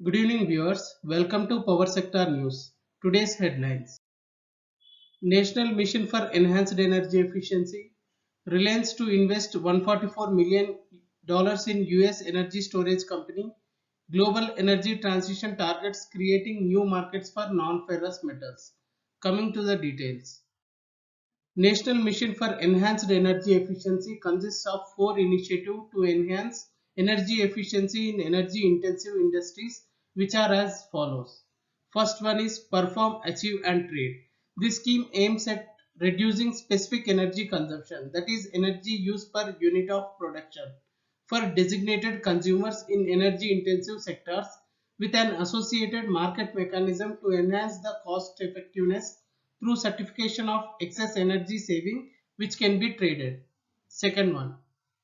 Good evening, viewers. Welcome to Power Sector News. Today's headlines: National Mission for Enhanced Energy Efficiency. Reliance to invest $144 million in US energy storage company. Global energy transition targets creating new markets for non-ferrous metals. Coming to the details. National Mission for Enhanced Energy Efficiency consists of four initiatives to enhance energy efficiency in energy intensive industries, which are as follows. First one is Perform, Achieve and Trade. This scheme aims at reducing specific energy consumption, that is energy used per unit of production, for designated consumers in energy intensive sectors, with an associated market mechanism to enhance the cost effectiveness through certification of excess energy saving which can be traded. Second one,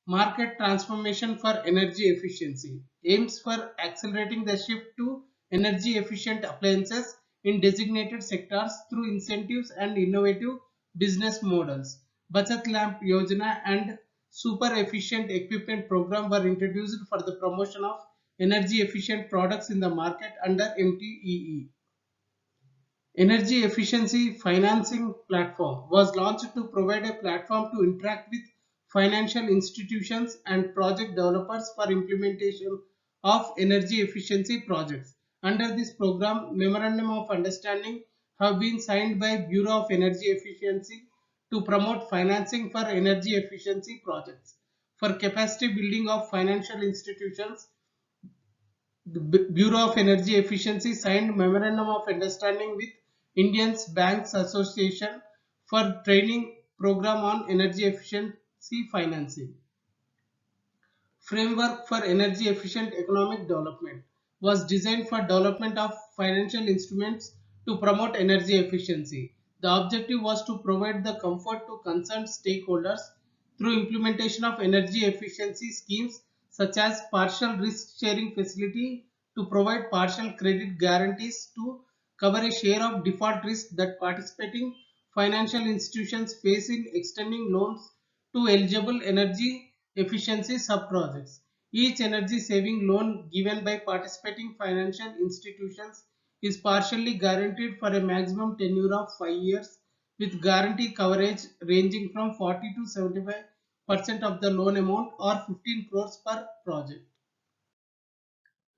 market transformation for energy efficiency, aims for accelerating the shift to energy efficient appliances in designated sectors through incentives and innovative business models. Bachat Lamp Yojana and Super Efficient Equipment Program were introduced for the promotion of energy efficient products in the market under MTEE. Energy Efficiency Financing Platform was launched to provide a platform to interact with financial institutions and project developers for implementation of energy efficiency projects. Under this program, Memorandum of Understanding have been signed by Bureau of Energy Efficiency to promote financing for energy efficiency projects. For capacity building of financial institutions, the Bureau of Energy Efficiency signed Memorandum of Understanding with Indian Banks Association for training program on energy efficiency financing. Framework for energy efficient economic development was designed for development of financial instruments to promote energy efficiency. The objective was to provide the comfort to concerned stakeholders through implementation of energy efficiency schemes such as partial risk sharing facility to provide partial credit guarantees to cover a share of default risk that participating financial institutions face in extending loans to eligible energy efficiency sub-projects. Each energy saving loan given by participating financial institutions is partially guaranteed for a maximum tenure of 5 years with guarantee coverage ranging from 40 to 75% of the loan amount or 15 crores per project.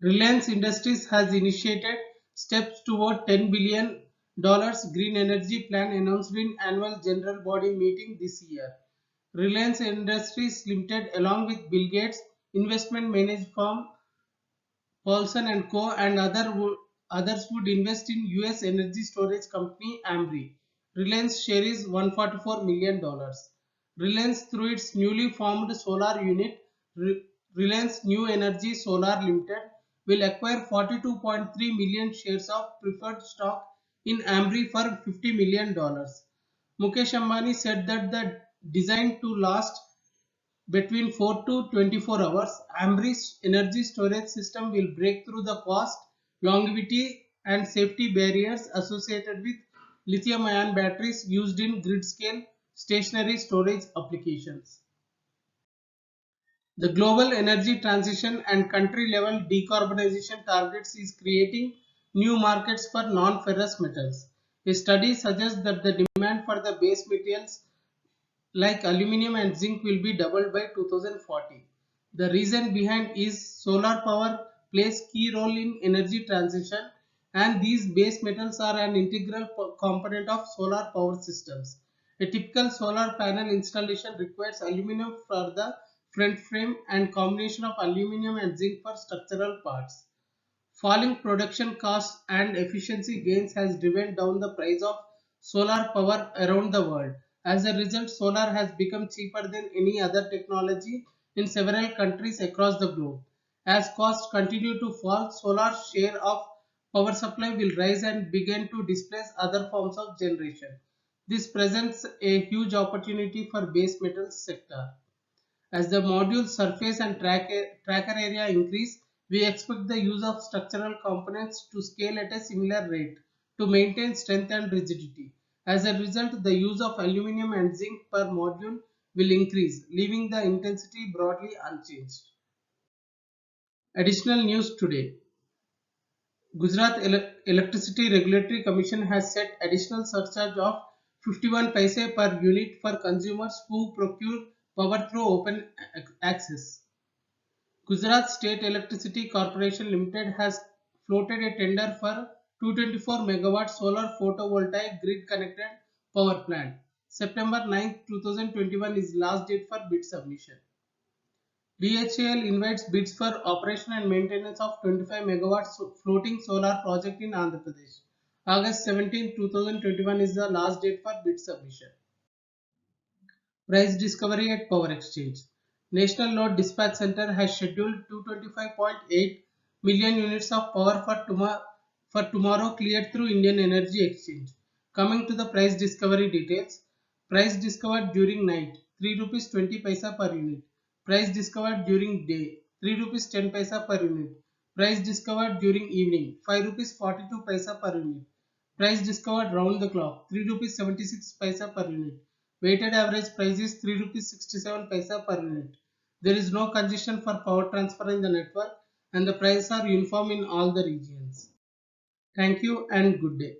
Reliance Industries has initiated steps toward $10 billion green energy plan announced in annual general body meeting this year. Reliance Industries Limited along with Bill Gates investment managed firm Paulson and Co. and others would invest in US energy storage company Ambri. Reliance share is $144 million. Reliance through its newly formed solar unit Reliance New Energy Solar Limited will acquire 42.3 million shares of preferred stock in Ambri for $50 million. Mukesh Ambani said that the designed to last between 4 to 24 hours, Ambri's energy storage system will break through the cost, longevity and safety barriers associated with lithium-ion batteries used in grid-scale stationary storage applications. The global energy transition and country-level decarbonization targets is creating new markets for non-ferrous metals. A study suggests that the demand for the base metals like aluminum and zinc will be doubled by 2040. The reason behind is solar power plays key role in energy transition and these base metals are an integral component of solar power systems. A typical solar panel installation requires aluminum for the front frame and combination of aluminum and zinc for structural parts. Falling production costs and efficiency gains has driven down the price of solar power around the world. As a result, solar has become cheaper than any other technology in several countries across the globe. As costs continue to fall, solar's share of power supply will rise and begin to displace other forms of generation. This presents a huge opportunity for base metals sector. As the module surface and tracker area increase, we expect the use of structural components to scale at a similar rate to maintain strength and rigidity. As a result, the use of aluminum and zinc per module will increase, leaving the intensity broadly unchanged. Additional news today. Gujarat Electricity Regulatory Commission has set additional surcharge of 51 paise per unit for consumers who procure power through open access. Gujarat State Electricity Corporation Limited has floated a tender for 224 megawatt solar photovoltaic grid connected power plant. September 9, 2021 is last date for bid submission. BHEL invites bids for operation and maintenance of 25 megawatts floating solar project in Andhra Pradesh. August 17, 2021 is the last date for bid submission. Price discovery at Power Exchange. National Load Dispatch Center has scheduled 225.8 million units of power for tomorrow cleared through Indian Energy Exchange. Coming to the price discovery details. Price discovered during night 3 rupees 20 paisa per unit. Price discovered during day 3 rupees 10 paisa per unit. Price discovered during evening 5 rupees 42 paisa per unit. Price discovered round the clock 3 rupees 76 paisa per unit. Weighted average price is 3 rupees 67 paisa per unit. There is no congestion for power transfer in the network and the prices are uniform in all the regions. Thank you and good day.